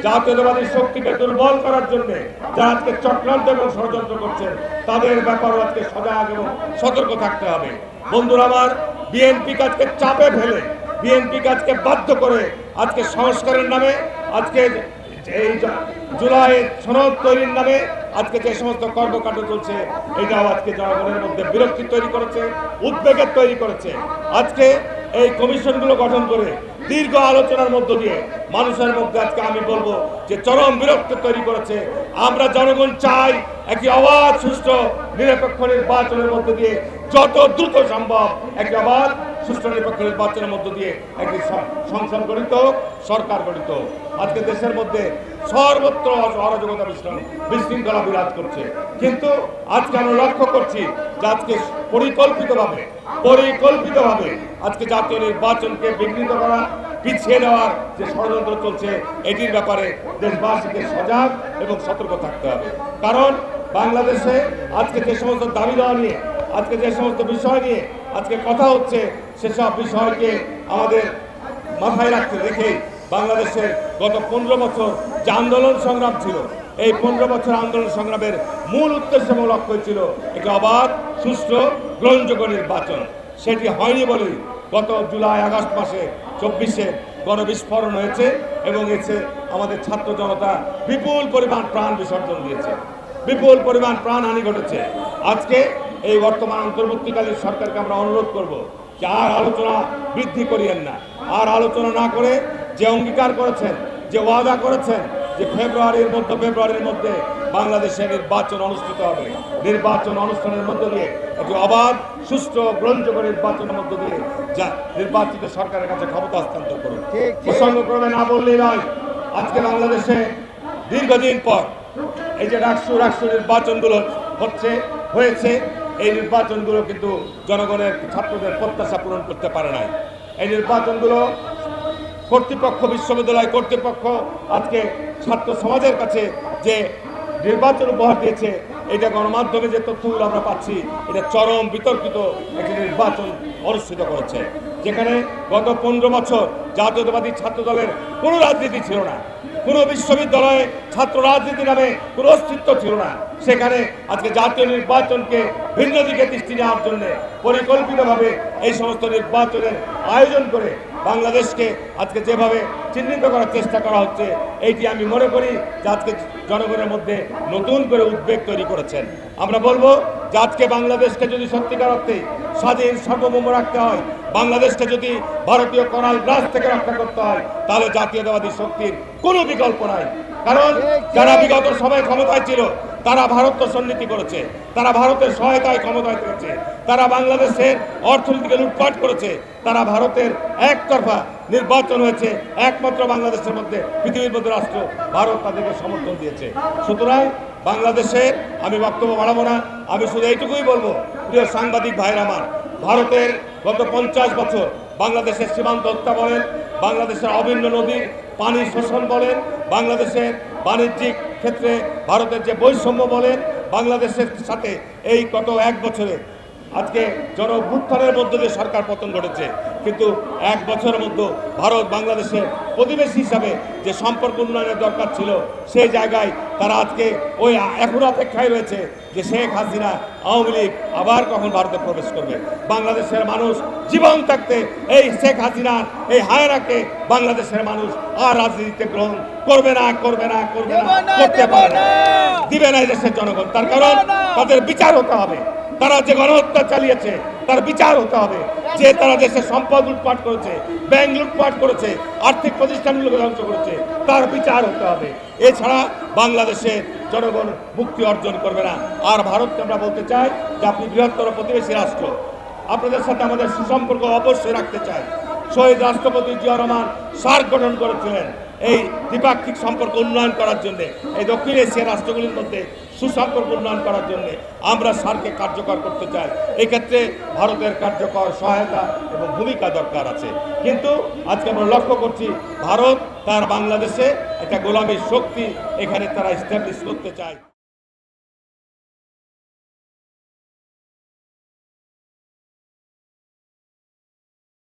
জাতীয়তাবাদী শক্তিকে দুর্বল করার জন্য যারা আজকে চক্রান্ত এবং ষড়যন্ত্র করছেন তাদের ব্যাপারে আজকে সজাগ এবং সতর্ক থাকতে হবে। বন্ধুরা আমার, বিএনপি কাজকে চাপে ফেলে, বিএনপি কাজকে বাধ্য করে আজকে সংস্কারের নামে, আজকে এই জুলাই সনদ তৈরির নামে আজকে যে সমস্ত কর্মকাণ্ড চলছে, এটাও আজকে জনগণের মধ্যে বিরক্তি তৈরি করেছে, উদ্বেগের তৈরি করেছে। আজকে এই কমিশনগুলো গঠন করে দীর্ঘ আলোচনার মধ্য দিয়ে মানুষের মধ্যে আজকে আমি বলবো যে চরম বিরক্তি তৈরি করেছে। আমরা জনগণ চাই একটি অবাধ, সুষ্ঠু, নিরপেক্ষ নির্বাচনের মধ্য দিয়ে যত দ্রুত সম্ভব একটি অবাধ, সুষ্ঠু, নিরপেক্ষ নির্বাচনের মধ্য দিয়ে একটি সংসদ গঠিত হোক, সরকার গঠিত হোক। আজকে দেশের মধ্যে সর্বত্র অরাজকতা, বিশৃঙ্খলা বিরাজ করছে, কিন্তু আজকে আমরা লক্ষ্য করছি যে আজকে পরিকল্পিতভাবে আজকে জাতীয় নির্বাচনকে বিঘ্নিত করা, পিছিয়ে নেওয়ার যে ষড়যন্ত্র চলছে, এটির ব্যাপারে দেশবাসীকে সজাগ এবং সতর্ক থাকতে হবে। কারণ বাংলাদেশে আজকে যে সমস্ত দাবি দেওয়া নিয়ে, আজকে যে সমস্ত বিষয় নিয়ে আজকে কথা হচ্ছে, সেসব বিষয়কে আমাদের মাথায় রাখতে রেখে বাংলাদেশের গত 15 বছর যে আন্দোলন সংগ্রাম ছিল, এই 15 বছর আন্দোলন সংগ্রামের মূল উদ্দেশ্য এবং লক্ষ্য ছিল একটি অবাধ, সুষ্ঠু, গ্রহণযোগ্য নির্বাচন। সেটি হয়নি বলেই গত জুলাই আগস্ট মাসে 24-এ গণবিস্ফোরণ হয়েছে এবং এসে আমাদের ছাত্র জনতা বিপুল পরিমাণ প্রাণ বিসর্জন দিয়েছে, বিপুল পরিমাণ প্রাণহানি ঘটেছে। আজকে এই বর্তমান অন্তর্বর্তীকালীন সরকারকে আমরা অনুরোধ করব যে আর আলোচনা বৃদ্ধি করিয়েন না, আর আলোচনা না করে যে অঙ্গীকার করেছেন, যে ওয়াদা করেছেন যে মধ্য ফেব্রুয়ারির মধ্যে বাংলাদেশে নির্বাচন অনুষ্ঠিত হবে, নির্বাচন অনুষ্ঠানের মধ্য দিয়ে একটি অবাধ, সুষ্ঠু, গ্রহণযোগ্য নির্বাচনের মধ্য দিয়ে যা নির্বাচিত সরকারের কাছে ক্ষমতা হস্তান্তর করুন। প্রসঙ্গক্রমে না বললেই নয়, আজকে বাংলাদেশে দীর্ঘদিন পর এই যে রাষ্ট্র নির্বাচনগুলো হয়েছে, এই নির্বাচনগুলো কিন্তু জনগণের, ছাত্রদের প্রত্যাশা পূরণ করতে পারে নাই। এই নির্বাচনগুলো কর্তৃপক্ষ, বিশ্ববিদ্যালয় কর্তৃপক্ষ আজকে ছাত্র সমাজের কাছে যে নির্বাচন উপহার দিয়েছে, এটা গণমাধ্যমে যে তথ্যগুলো আমরা পাচ্ছি, এটা চরম বিতর্কিত একটি নির্বাচন অনুষ্ঠিত করেছে, যেখানে গত 15 বছর জাতীয়তাবাদী ছাত্র দলের কোনো রাজনীতি ছিল না, কোনো বিশ্ববিদ্যালয়ে ছাত্র রাজনীতি নামে কোনো অস্তিত্ব ছিল না। সেখানে আজকে জাতীয় নির্বাচনকে ভিন্ন দিকে দৃষ্টি নেওয়ার জন্য পরিকল্পিতভাবে এই সমস্ত নির্বাচনের আয়োজন করে বাংলাদেশকে আজকে যেভাবে চিহ্নিত করার চেষ্টা করা হচ্ছে, এইটি আমি মনে করি যে আজকে জনগণের মধ্যে নতুন করে উদ্বেগ তৈরি করেছেন। আমরা বলবো যে আজকে বাংলাদেশকে যদি সত্যিকার অর্থে স্বাধীন, সার্বভৌম রাখতে হয়, বাংলাদেশকে যদি ভারতীয় করাল গ্রাস থেকে রক্ষা করতে হয়, তাহলে জাতীয়তাবাদী শক্তির কোনো বিকল্প নাই। কারণ যারা বিগত সময় ক্ষমতায় ছিল, তারা ভারত সন্নীতি করেছে, তারা ভারতের সহায়তায় ক্ষমতায় থেকেছে, তারা বাংলাদেশের অর্থনীতিকে লুটপাট করেছে, তারা ভারতের একতরফা নির্বাচন হয়েছে, একমাত্র বাংলাদেশের মধ্যে, পৃথিবীর মধ্যে রাষ্ট্র ভারত তাদেরকে সমর্থন দিয়েছে। সুতরাং বাংলাদেশের আমি বক্তব্য বাড়াবো না, আমি শুধু এইটুকুই বলবো, প্রিয় সাংবাদিক ভাইরা আমার, ভারতের গত 50 বছর বাংলাদেশের সীমান্ত হত্যা বলেন, বাংলাদেশের অভিন্ন নদীর পানি শোষণ বলেন, বাংলাদেশের বাণিজ্যিক ক্ষেত্রে ভারতের যে বৈষম্য বলেন, বাংলাদেশের সাথে এই গত 1 বছরে আজকে জনঅভ্যুত্থানের মধ্যে দিয়ে সরকার পতন ঘটেছে, কিন্তু 1 বছরের মধ্যে ভারত বাংলাদেশের প্রতিবেশী হিসাবে যে সম্পর্ক উন্নয়নের দরকার ছিল, সেই জায়গায় তারা আজকে ওই এখন অপেক্ষায় রয়েছে যে শেখ হাসিনা, আওয়ামী লীগ আবার কখন ভারতে প্রবেশ করবে। বাংলাদেশের মানুষ জীবন থাকতে এই শেখ হাসিনা, এই হায়নাকে বাংলাদেশের মানুষ আর রাজনীতিতে গ্রহণ করবে না, করতে পারে না, দিবে না দেশের জনগণ। তার কারণ তাদের বিচার হতে হবে, তারা যে গণহত্যা চালিয়েছে তার বিচার হতে হবে, যে তারা দেশের সম্পদ লুটপাট করেছে, ব্যাংক লুটপাট করেছে, আর্থিক প্রতিষ্ঠানগুলোকে ধ্বংস করেছে, তার বিচার হতে হবে। এছাড়া বাংলাদেশের জনগণ মুক্তি অর্জন করবে না। আর ভারতকে আমরা বলতে চাই যে আপনি বৃহত্তর প্রতিবেশী রাষ্ট্র, আপনাদের সাথে আমাদের সুসম্পর্ক অবশ্যই রাখতে চাই। শহীদ রাষ্ট্রপতি জিয়া রহমান সার্ক গঠন করেছিলেন এই দ্বিপাক্ষিক সম্পর্ক উন্নয়ন করার জন্য, এই দক্ষিণ এশিয়ার রাষ্ট্রগুলির মধ্যে সুসম্পর্ক উন্নয়ন করার জন্য আমরা সার্ককে কার্যকর করতে চাই। এক্ষেত্রে ভারতের কার্যকর সহায়তা এবং ভূমিকা দরকার আছে। কিন্তু আজকে আমরা লক্ষ্য করছি ভারত তার বাংলাদেশে একটা গোলামী শক্তি এখানে তারা এস্টাবলিশ করতে চায়।